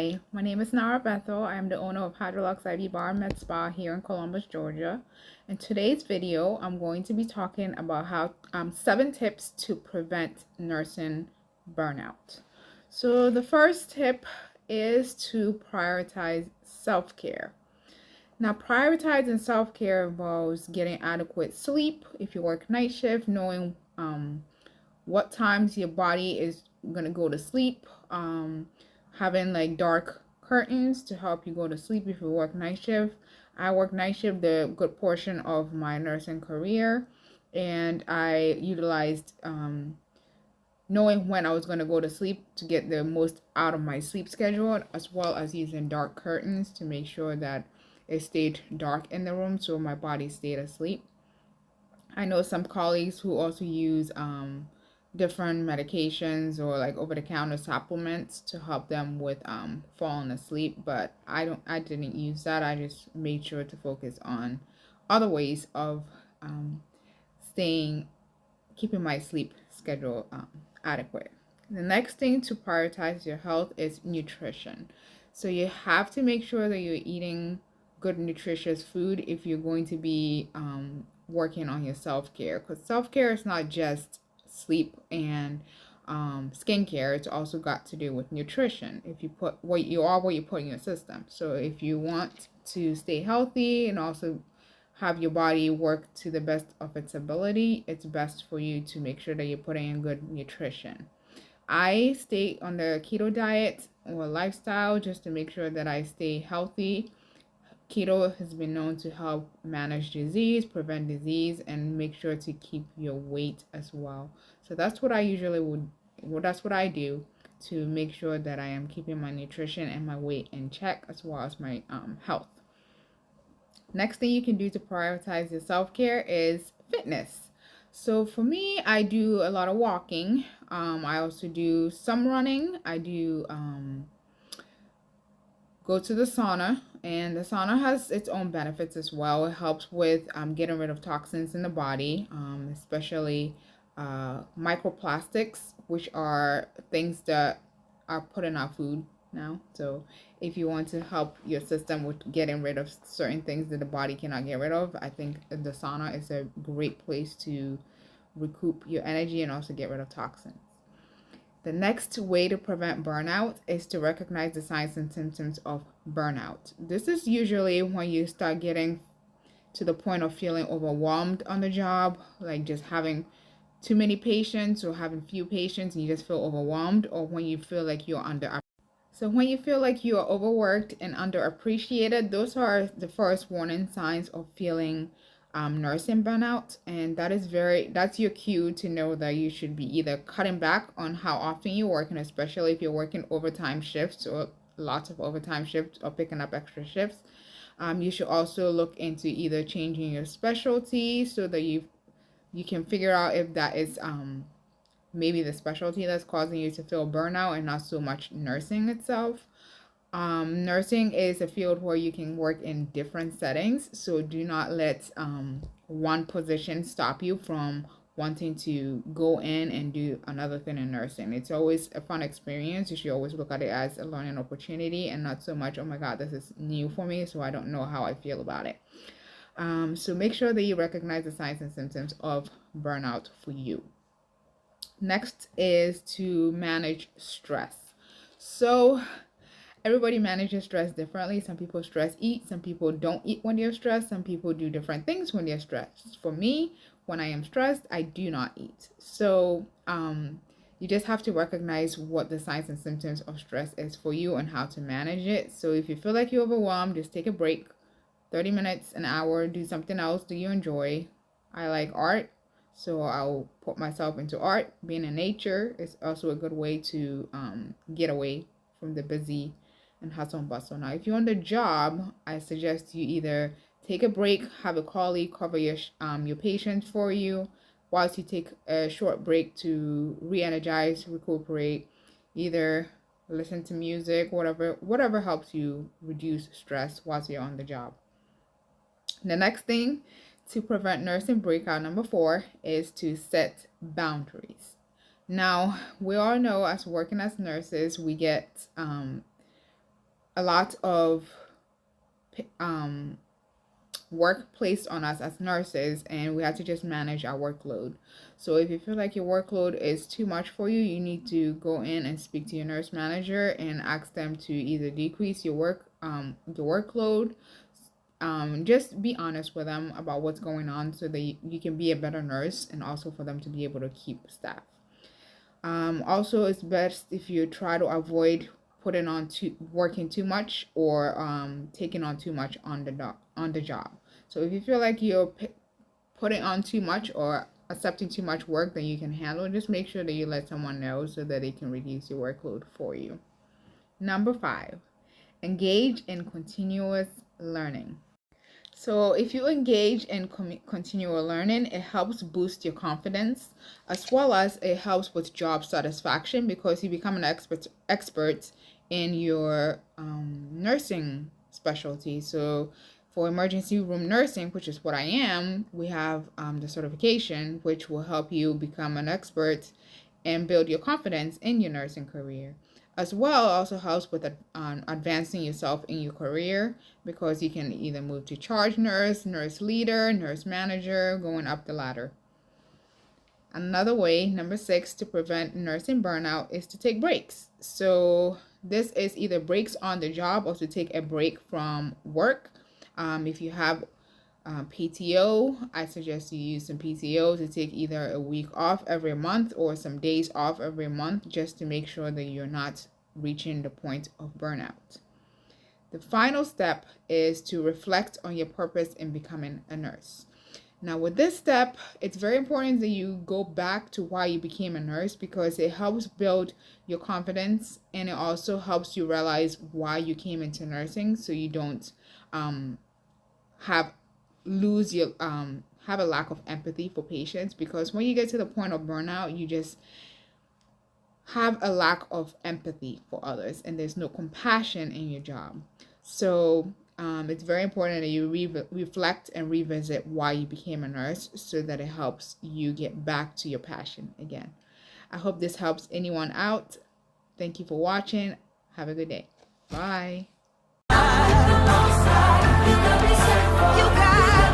Hi, my name is Naarah Bethel. I am the owner of Hydrolux IV Bar and Med Spa here in Columbus, Georgia. In today's video, I'm going to be talking about how 7 tips to prevent nursing burnout. So the first tip is to prioritize self-care. Now, prioritizing self-care involves getting adequate sleep. If you work night shift, knowing what times your body is gonna go to sleep, having like dark curtains to help you go to sleep if you work night shift. I work night shift the good portion of my nursing career, and I utilized knowing when I was going to go to sleep to get the most out of my sleep schedule, as well as using dark curtains to make sure that it stayed dark in the room so my body stayed asleep. I know some colleagues who also use different medications or like over-the-counter supplements to help them with falling asleep, but I didn't use that. I just made sure to focus on other ways of staying keeping my sleep schedule adequate. The next thing to prioritize your health is nutrition. So you have to make sure that you're eating good nutritious food if you're going to be working on your self-care, because self-care is not just sleep and skincare. It's also got to do with nutrition. If you put what you put in your system. So if you want to stay healthy and also have your body work to the best of its ability, it's best for you to make sure that you're putting in good nutrition. I stay on the keto diet or lifestyle just to make sure that I stay healthy. Keto has been known to help manage disease, prevent disease, and make sure to keep your weight as well. So that's what I usually that's what I do to make sure that I am keeping my nutrition and my weight in check, as well as my health. Next thing you can do to prioritize your self-care is fitness. So for me, I do a lot of walking. I also do some running. I do go to the sauna, and the sauna has its own benefits as well. It helps with getting rid of toxins in the body, especially microplastics, which are things that are put in our food now. So if you want to help your system with getting rid of certain things that the body cannot get rid of, I think the sauna is a great place to recoup your energy and also get rid of toxins. The next way to prevent burnout is to recognize the signs and symptoms of burnout. This is usually when you start getting to the point of feeling overwhelmed on the job, like just having too many patients or having few patients and you just feel overwhelmed, or when you feel like you're under. So when you feel like you are overworked and underappreciated, those are the first warning signs of feeling nursing burnout, and that's your cue to know that you should be either cutting back on how often you work, and especially if you're working overtime shifts or lots of overtime shifts or picking up extra shifts. You should also look into either changing your specialty so that you can figure out if that is maybe the specialty that's causing you to feel burnout and not so much nursing itself. Nursing is a field where you can work in different settings, so do not let one position stop you from wanting to go in and do another thing in nursing. It's always a fun experience. You should always look at it as a learning opportunity and not so much, oh my God, this is new for me, so I don't know how I feel about it. So make sure that you recognize the signs and symptoms of burnout for you. Next is to manage stress. So everybody manages stress differently. Some people eat, some people don't eat when they're stressed, some people do different things when they're stressed. For me, when I am stressed, I do not eat. So you just have to recognize what the signs and symptoms of stress is for you and how to manage it. So if you feel like you're overwhelmed, just take a break, 30 minutes, an hour, do something else that you enjoy. I like art, so I'll put myself into art. Being in nature is also a good way to get away from the busy and hustle and bustle. Now, if you're on the job, I suggest you either take a break, have a colleague cover your patients for you, whilst you take a short break to re-energize, recuperate, either listen to music, whatever helps you reduce stress whilst you're on the job. The next thing to prevent nursing breakout, number 4, is to set boundaries. Now, we all know as working as nurses, we get a lot of work placed on us as nurses, and we have to just manage our workload. So if you feel like your workload is too much for you, you need to go in and speak to your nurse manager and ask them to either decrease your workload. Just be honest with them about what's going on so that you can be a better nurse, and also for them to be able to keep staff. Also, it's best if you try to avoid working too much, or taking on too much on the job. So if you feel like you're putting on too much or accepting too much work that you can handle, just make sure that you let someone know so that they can reduce your workload for you. Number 5, engage in continuous learning. So if you engage in continual learning, it helps boost your confidence, as well as it helps with job satisfaction, because you become an expert in your nursing specialty. So for emergency room nursing, which is what I am, we have the certification, which will help you become an expert and build your confidence in your nursing career. As well, also helps with advancing yourself in your career, because you can either move to charge nurse, nurse leader, nurse manager, going up the ladder. Another way, number 6, to prevent nursing burnout is to take breaks. So this is either breaks on the job or to take a break from work. If you have PTO, I suggest you use some PTO to take either a week off every month or some days off every month, just to make sure that you're not reaching the point of burnout. The final step is to reflect on your purpose in becoming a nurse. Now, with this step, it's very important that you go back to why you became a nurse, because it helps build your confidence, and it also helps you realize why you came into nursing, so you don't have a lack of empathy for patients. Because when you get to the point of burnout, you just have a lack of empathy for others, and there's no compassion in your job. So it's very important that you reflect and revisit why you became a nurse, so that it helps you get back to your passion again. I hope this helps anyone out. Thank you for watching. Have a good day. Bye. You got